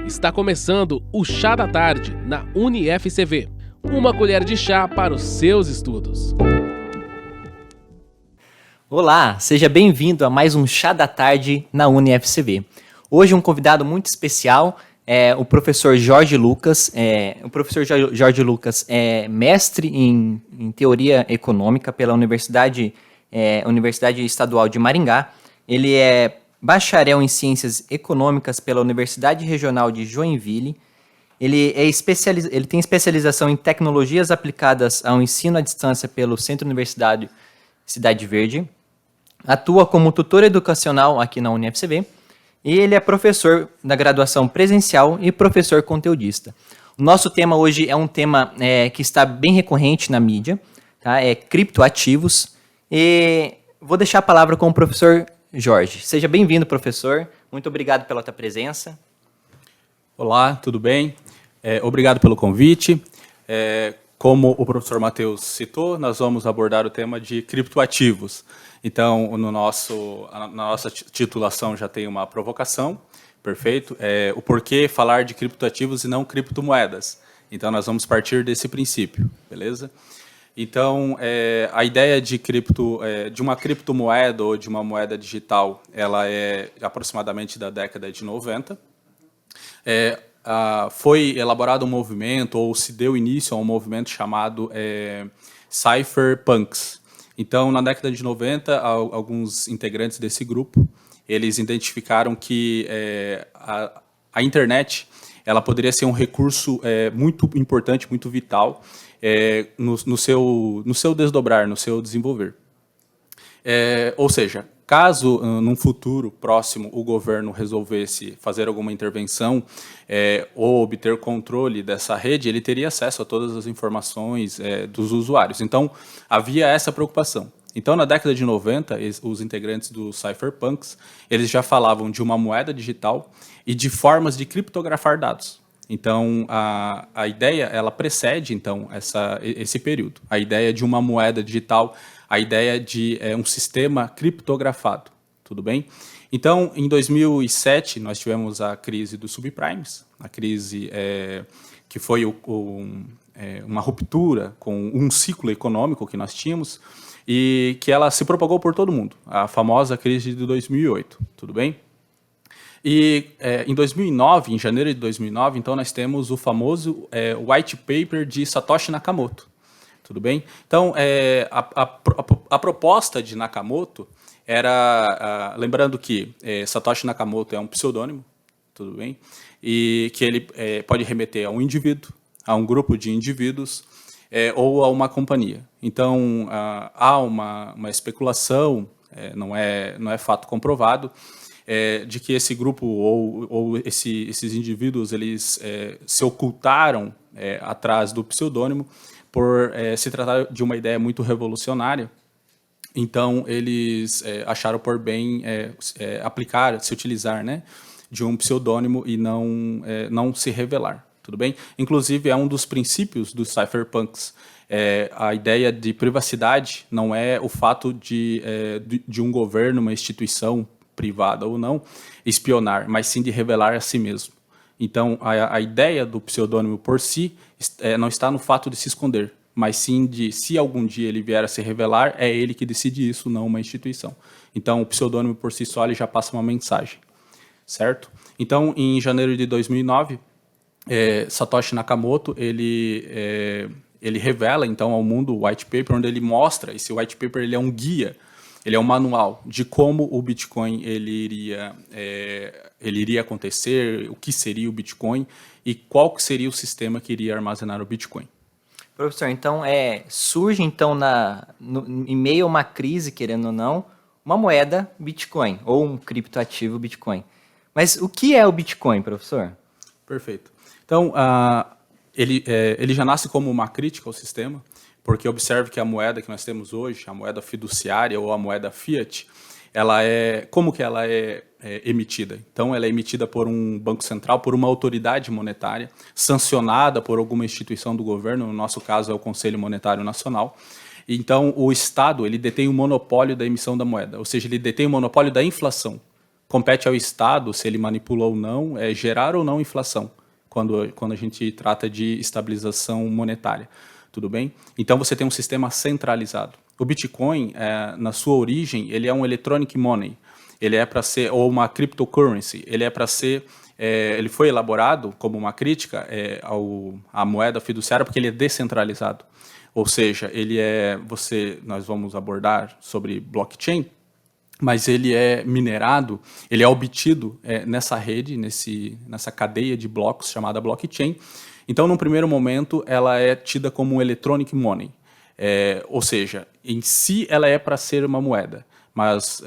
Está começando o Chá da Tarde na UniFCV. Uma colher de chá para os seus estudos. Olá, seja bem-vindo a mais um Chá da Tarde na UniFCV. Hoje um convidado muito especial é o professor Jorge Lucas. O professor Jorge Lucas é mestre em Teoria Econômica pela Universidade Estadual de Maringá. Ele é bacharel em Ciências Econômicas pela Universidade Regional de Joinville. Ele tem especialização em Tecnologias Aplicadas ao Ensino à Distância pelo Centro Universitário Cidade Verde. Atua como tutor educacional aqui na UniFCV. E ele é professor da graduação presencial e professor conteudista. O nosso tema hoje é um tema que está bem recorrente na mídia, tá? É criptoativos. E vou deixar a palavra com o professor Jorge. Seja bem-vindo, professor. Muito obrigado pela tua presença. Olá, tudo bem? Obrigado pelo convite. Como o professor Matheus citou, nós vamos abordar o tema de criptoativos. Então, na nossa titulação já tem uma provocação, perfeito? O porquê falar de criptoativos e não criptomoedas. Então, nós vamos partir desse princípio, beleza? Então, a ideia de uma criptomoeda ou de uma moeda digital, ela é aproximadamente da década de 90. Foi elaborado um movimento, ou se deu início a um movimento chamado Cypherpunks. Então, na década de 90, alguns integrantes desse grupo, eles identificaram que a internet ela poderia ser um recurso muito importante, muito vital, no seu desdobrar, no seu desenvolver. Ou seja, caso num futuro próximo o governo resolvesse fazer alguma intervenção ou obter controle dessa rede, ele teria acesso a todas as informações dos usuários. Então, havia essa preocupação. Então, na década de 90, os integrantes do Cypherpunks, eles já falavam de uma moeda digital e de formas de criptografar dados. Então, a ideia, ela precede, então, esse período. A ideia de uma moeda digital, a ideia de um sistema criptografado, tudo bem? Então, em 2007, nós tivemos a crise dos subprimes, a crise que foi uma ruptura com um ciclo econômico que nós tínhamos e que ela se propagou por todo mundo, a famosa crise de 2008, tudo bem? E em 2009, em janeiro de 2009, então nós temos o famoso white paper de Satoshi Nakamoto, tudo bem? Então, a proposta de Nakamoto era, lembrando que Satoshi Nakamoto é um pseudônimo, tudo bem? E que ele pode remeter a um indivíduo, a um grupo de indivíduos ou a uma companhia. Então, há uma especulação, não é fato comprovado, de que esse grupo ou esses indivíduos eles se ocultaram atrás do pseudônimo por se tratar de uma ideia muito revolucionária. Então, eles acharam por bem se utilizar, né, de um pseudônimo e não se revelar, tudo bem? Inclusive, é um dos princípios dos cypherpunks. A ideia de privacidade não é o fato de um governo, uma instituição privada ou não, espionar, mas sim de revelar a si mesmo. Então, a ideia do pseudônimo por si não está no fato de se esconder, mas sim de, se algum dia ele vier a se revelar, é ele que decide isso, não uma instituição. Então, o pseudônimo por si só ele já passa uma mensagem, certo? Então, em janeiro de 2009, Satoshi Nakamoto, ele revela, então, ao mundo o white paper, onde ele mostra, esse white paper ele é um guia, ele é um manual de como o Bitcoin ele iria acontecer, o que seria o Bitcoin e qual que seria o sistema que iria armazenar o Bitcoin. Professor, então surge então em meio a uma crise, querendo ou não, uma moeda Bitcoin ou um criptoativo Bitcoin. Mas o que é o Bitcoin, professor? Perfeito. Então, ele já nasce como uma crítica ao sistema, porque observe que a moeda que nós temos hoje, a moeda fiduciária ou a moeda fiat, como que ela é emitida? Então, ela é emitida por um banco central, por uma autoridade monetária, sancionada por alguma instituição do governo, no nosso caso é o Conselho Monetário Nacional. Então, o Estado ele detém o monopólio da emissão da moeda, ou seja, ele detém o monopólio da inflação. compete ao Estado, se ele manipula ou não, gerar ou não inflação, quando a gente trata de estabilização monetária. Tudo bem? Então, você tem um sistema centralizado. O Bitcoin, na sua origem, ele é um electronic money. Ele é para ser, ou uma cryptocurrency. Ele é para ser, ele foi elaborado como uma crítica à moeda fiduciária porque ele é descentralizado. Ou seja, nós vamos abordar sobre blockchain, mas ele é minerado, ele é obtido nessa rede, nessa cadeia de blocos chamada blockchain. Então, num primeiro momento, ela é tida como um electronic money. Ou seja, em si ela é para ser uma moeda, mas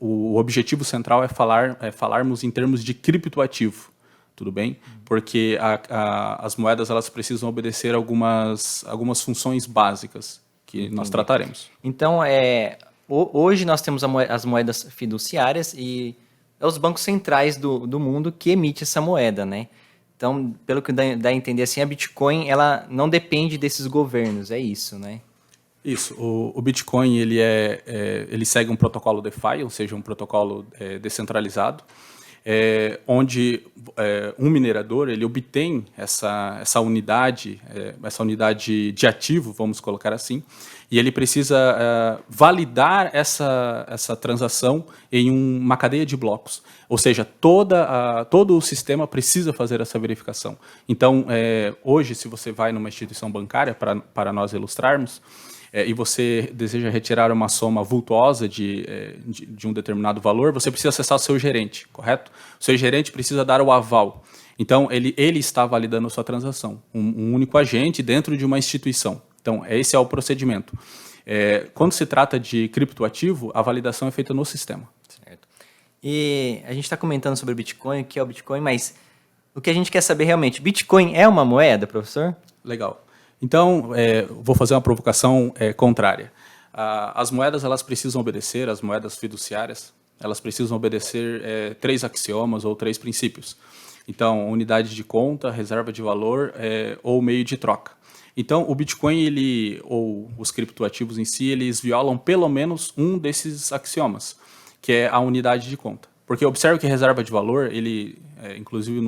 o objetivo central é falarmos em termos de criptoativo, tudo bem? Porque as moedas elas precisam obedecer algumas funções básicas que nós trataremos. Então, hoje nós temos as moedas fiduciárias e é os bancos centrais do mundo que emitem essa moeda, né? Então, pelo que dá a entender, assim, a Bitcoin ela não depende desses governos, é isso, né? Isso. O Bitcoin ele segue um protocolo DeFi, ou seja, um protocolo descentralizado, onde um minerador ele obtém essa unidade de ativo, vamos colocar assim, e ele precisa validar essa transação em uma cadeia de blocos. Ou seja, todo o sistema precisa fazer essa verificação. Então, hoje, se você vai numa instituição bancária, para nós ilustrarmos, e você deseja retirar uma soma vultuosa de um determinado valor, você precisa acessar o seu gerente, correto? O seu gerente precisa dar o aval. Então, ele está validando a sua transação, um único agente dentro de uma instituição. Então, esse é o procedimento. Quando se trata de criptoativo, a validação é feita no sistema. Certo. E a gente está comentando sobre o Bitcoin, o que é o Bitcoin, mas o que a gente quer saber realmente, Bitcoin é uma moeda, professor? Legal. Então, vou fazer uma provocação contrária. As moedas elas precisam obedecer, as moedas fiduciárias, elas precisam obedecer 3 axiomas ou 3 princípios. Então, unidade de conta, reserva de valor ou meio de troca. Então, o Bitcoin ou os criptoativos em si, eles violam pelo menos um desses axiomas, que é a unidade de conta. Porque observe que reserva de valor, inclusive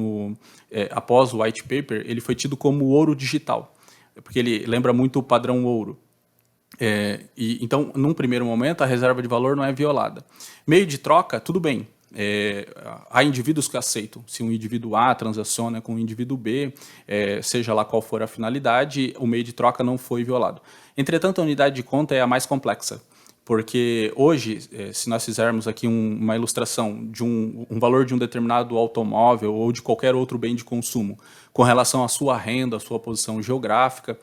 após o white paper, ele foi tido como ouro digital, porque ele lembra muito o padrão ouro. Então, num primeiro momento, a reserva de valor não é violada. Meio de troca, tudo bem. Há indivíduos que aceitam. Se um indivíduo A transaciona com um indivíduo B, seja lá qual for a finalidade, o meio de troca não foi violado. Entretanto, a unidade de conta é a mais complexa, porque hoje, se nós fizermos aqui uma ilustração de um valor de um determinado automóvel ou de qualquer outro bem de consumo, com relação à sua renda, à sua posição geográfica,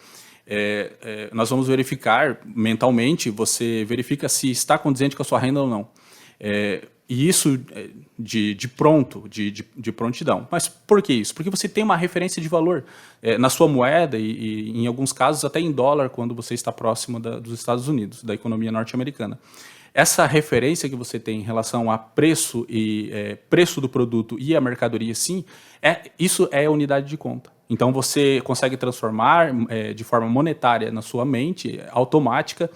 nós vamos verificar mentalmente, você verifica se está condizente com a sua renda ou não. E isso de prontidão. Mas por que isso? Porque você tem uma referência de valor na sua moeda e em alguns casos até em dólar quando você está próximo dos Estados Unidos, da economia norte-americana. Essa referência que você tem em relação a preço preço do produto e a mercadoria, sim, isso é a unidade de conta. Então você consegue transformar de forma monetária na sua mente, automática,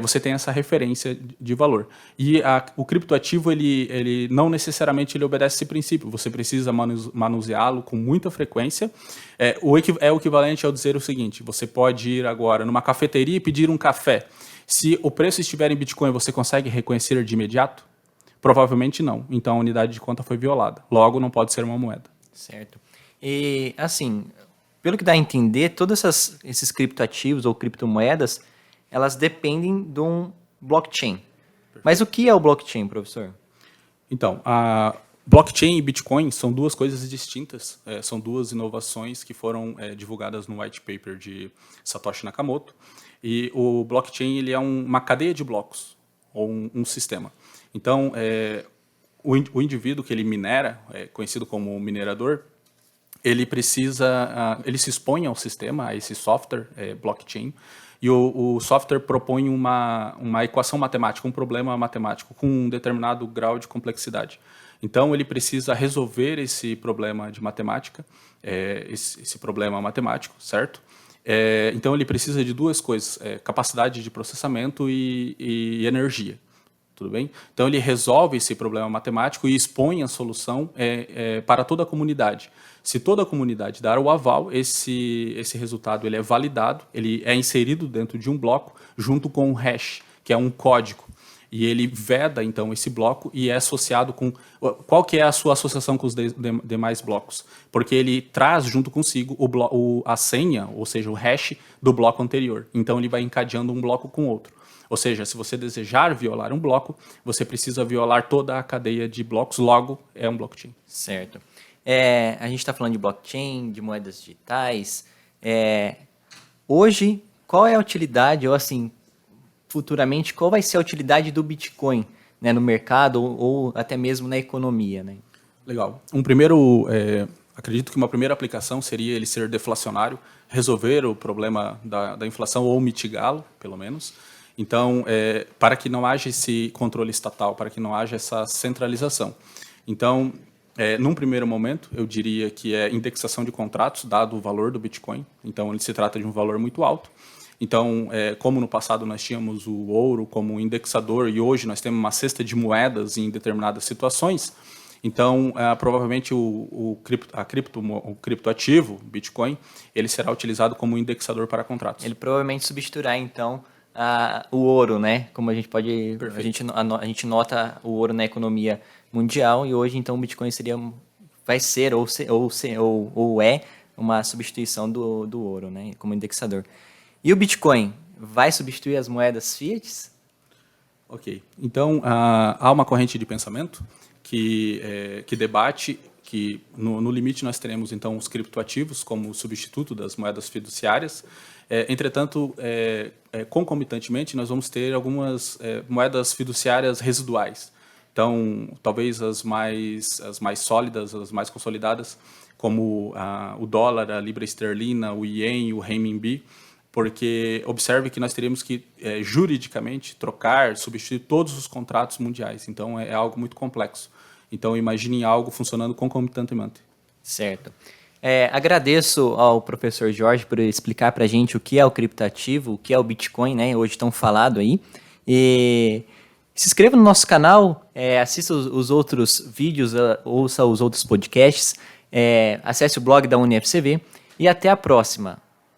você tem essa referência de valor. E o criptoativo, ele não necessariamente ele obedece esse princípio. Você precisa manuseá-lo com muita frequência. É o equivalente ao dizer o seguinte: você pode ir agora numa cafeteria e pedir um café. Se o preço estiver em Bitcoin, você consegue reconhecer de imediato? Provavelmente não. Então a unidade de conta foi violada. Logo, não pode ser uma moeda. Certo. E, assim, pelo que dá a entender, todos esses criptoativos ou criptomoedas, elas dependem de um blockchain. Mas o que é o blockchain, professor? Então, a blockchain e Bitcoin são duas coisas distintas, são duas inovações que foram divulgadas no white paper de Satoshi Nakamoto. E o blockchain ele é uma cadeia de blocos, ou um sistema. Então, o indivíduo que ele minera, conhecido como minerador, ele se expõe ao sistema, a esse software blockchain, e o software propõe uma equação matemática, um problema matemático com um determinado grau de complexidade. Então, ele precisa resolver esse problema de matemática, esse problema matemático, certo? Então, ele precisa de duas coisas, capacidade de processamento e energia. Tudo bem? Então, ele resolve esse problema matemático e expõe a solução para toda a comunidade. Se toda a comunidade dar o aval, esse resultado ele é validado, ele é inserido dentro de um bloco junto com um hash, que é um código. E ele veda, então, esse bloco e é associado com... Qual que é a sua associação com os demais blocos? Porque ele traz junto consigo a senha, ou seja, o hash do bloco anterior. Então, ele vai encadeando um bloco com outro. Ou seja, se você desejar violar um bloco, você precisa violar toda a cadeia de blocos, logo é um blockchain. Certo. A gente está falando de blockchain, de moedas digitais. Hoje, qual é a utilidade, ou assim, futuramente, qual vai ser a utilidade do Bitcoin, né, no mercado ou até mesmo na economia, né? Legal. Acredito que uma primeira aplicação seria ele ser deflacionário, resolver o problema da inflação ou mitigá-lo, pelo menos. Então, para que não haja esse controle estatal, para que não haja essa centralização. Então, num primeiro momento, eu diria que é indexação de contratos, dado o valor do Bitcoin. Então, ele se trata de um valor muito alto. Então, como no passado nós tínhamos o ouro como indexador e hoje nós temos uma cesta de moedas em determinadas situações, então, provavelmente o criptoativo, Bitcoin, ele será utilizado como indexador para contratos. Ele provavelmente substituirá, então, o ouro, né? Como a gente pode... A gente nota o ouro na economia mundial e hoje, então, o Bitcoin vai ser ou é uma substituição do ouro, né? Como indexador. E o Bitcoin vai substituir as moedas fiat? Ok. Então, há uma corrente de pensamento que debate que, no limite, nós teremos, então, os criptoativos como substituto das moedas fiduciárias. Entretanto, concomitantemente, nós vamos ter algumas moedas fiduciárias residuais. Então, talvez as mais sólidas, as mais consolidadas, como o dólar, a libra esterlina, o ien, o renminbi, porque observe que nós teríamos que, juridicamente, trocar, substituir todos os contratos mundiais. Então, é algo muito complexo. Então, imaginem algo funcionando concomitantemente. Certo. Agradeço ao professor Jorge por explicar para a gente o que é o criptativo, o que é o Bitcoin, né? Hoje tão falado aí. E se inscreva no nosso canal, assista os outros vídeos, ouça os outros podcasts, acesse o blog da UniFCV e até a próxima.